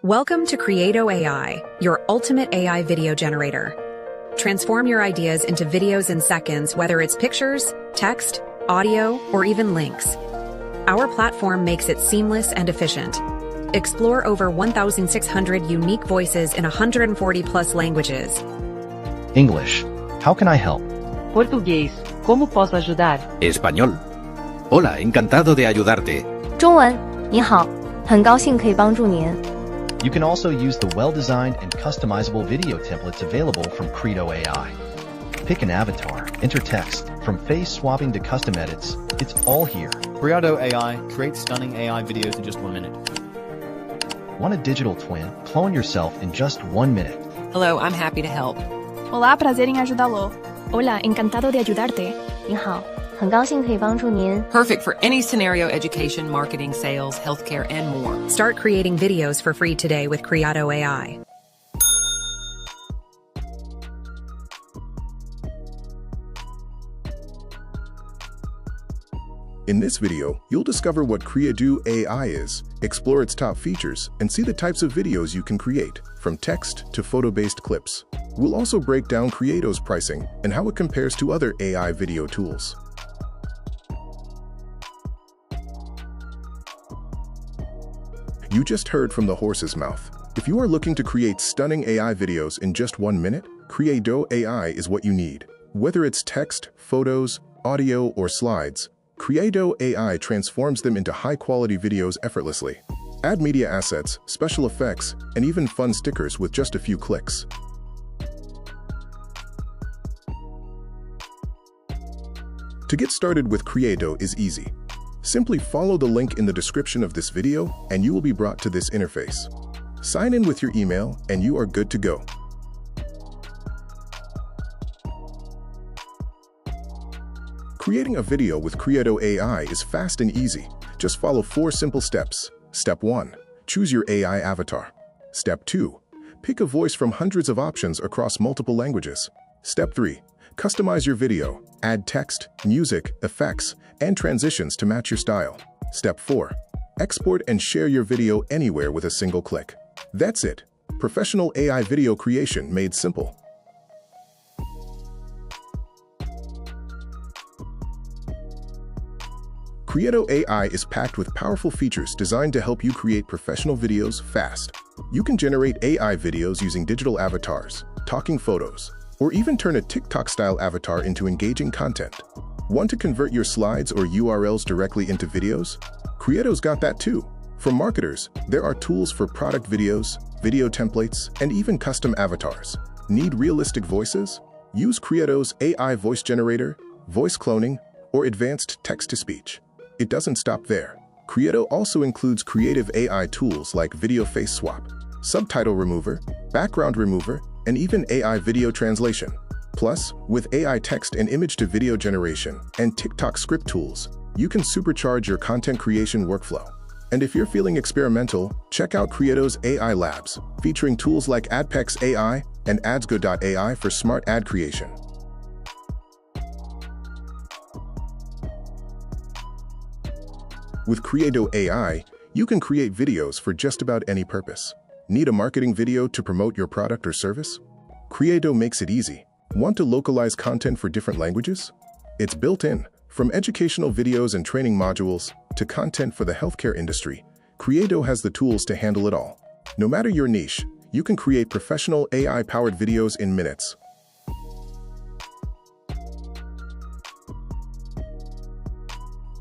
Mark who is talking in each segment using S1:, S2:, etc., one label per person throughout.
S1: Welcome to Kreado AI, your ultimate AI video generator. Transform your ideas into videos in seconds, whether it's pictures, text, audio, or even links. Our platform makes it seamless and efficient. Explore over 1,600 unique voices in 140 plus languages.
S2: English. How can I help?
S3: Português. Como posso ajudar?
S4: Español. Hola, encantado de ayudarte.
S5: 中文，你好，很高兴可以帮助您。
S2: You can also use the well-designed and customizable video templates available from Kreado AI. Pick an avatar, enter text, from face swapping to custom edits, it's all here.
S6: Kreado AI creates stunning AI videos in just 1 minute.
S2: Want a digital twin? Clone yourself in just 1 minute.
S7: Hello, I'm happy to help.
S8: Olá, prazer em ajudá-lo.
S5: Hola, encantado de ayudarte. 你好，很高兴可以帮助您。
S7: Perfect for any scenario: education, marketing, sales, healthcare, and more.
S1: Start creating videos for free today with Kreado AI.
S9: In this video, you'll discover what Kreado AI is, explore its top features, and see the types of videos you can create, from text to photo-based clips. We'll also break down Kreado's pricing and how it compares to other AI video tools. You just heard from the horse's mouth. If you are looking to create stunning AI videos in just 1 minute, Kreado AI is what you need. Whether it's text, photos, audio, or slides, Kreado AI transforms them into high-quality videos effortlessly. Add media assets, special effects, and even fun stickers with just a few clicks. To get started with Kreado is easy. Simply follow the link in the description of this video and you will be brought to this interface. Sign in with your email and you are good to go. Creating a video with Kreado AI is fast and easy. Just follow 4 simple steps. Step 1. Choose your AI avatar. Step 2. Pick a voice from hundreds of options across multiple languages. Step 3. Customize your video. Add text, music, effects, and transitions to match your style. Step 4. Export and share your video anywhere with a single click. That's it. Professional AI video creation made simple. Kreado AI is packed with powerful features designed to help you create professional videos fast. You can generate AI videos using digital avatars, talking photos, or even turn a TikTok-style avatar into engaging content. Want to convert your slides or URLs directly into videos? Kreado's got that too. For marketers, there are tools for product videos, video templates, and even custom avatars. Need realistic voices? Use Kreado's AI voice generator, voice cloning, or advanced text-to-speech. It doesn't stop there. Kreado also includes creative AI tools like video face swap, subtitle remover, background remover, and even AI video translation. Plus, with AI text and image-to-video generation and TikTok script tools, you can supercharge your content creation workflow. And if you're feeling experimental, check out Kreado's AI Labs, featuring tools like AdPex AI and AdsGo.ai for smart ad creation. With Kreado AI, you can create videos for just about any purpose. Need a marketing video to promote your product or service? Kreado makes it easy. Want to localize content for different languages? It's built in. From educational videos and training modules to content for the healthcare industry, Kreado has the tools to handle it all. No matter your niche, you can create professional AI-powered videos in minutes.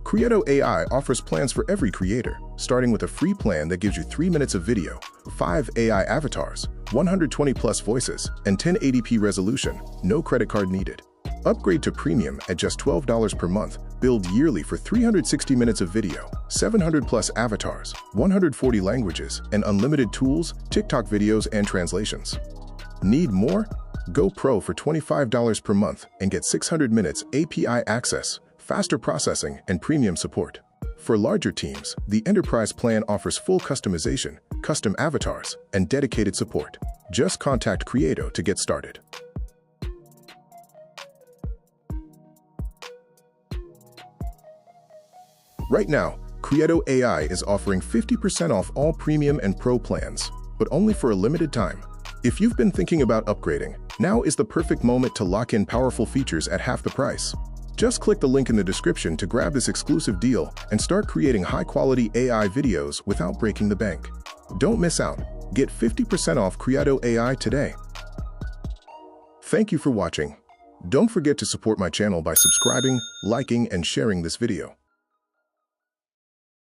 S9: Kreado AI offers plans for every creator, starting with a free plan that gives you 3 minutes of video, 5 AI avatars, 120 plus voices, and 1080p resolution, no credit card needed. Upgrade to premium at just $12 per month, billed yearly for 360 minutes of video, 700 plus avatars, 140 languages, and unlimited tools, TikTok videos, and translations. Need more? Go Pro for $25 per month and get 600 minutes API access, faster processing, and premium support. For larger teams, the Enterprise plan offers full customization, custom avatars, and dedicated support. Just contact Kreado to get started. Right now, Kreado AI is offering 50% off all premium and pro plans. but only for a limited time. If you've been thinking about upgrading, now is the perfect moment to lock in powerful features at half the price. Just click the link in the description to grab this exclusive deal and start creating high-quality AI videos without breaking the bank. Don't miss out. Get 50% off Kreado AI today. Thank you for watching. Don't forget to support my channel by subscribing, liking, and sharing this video.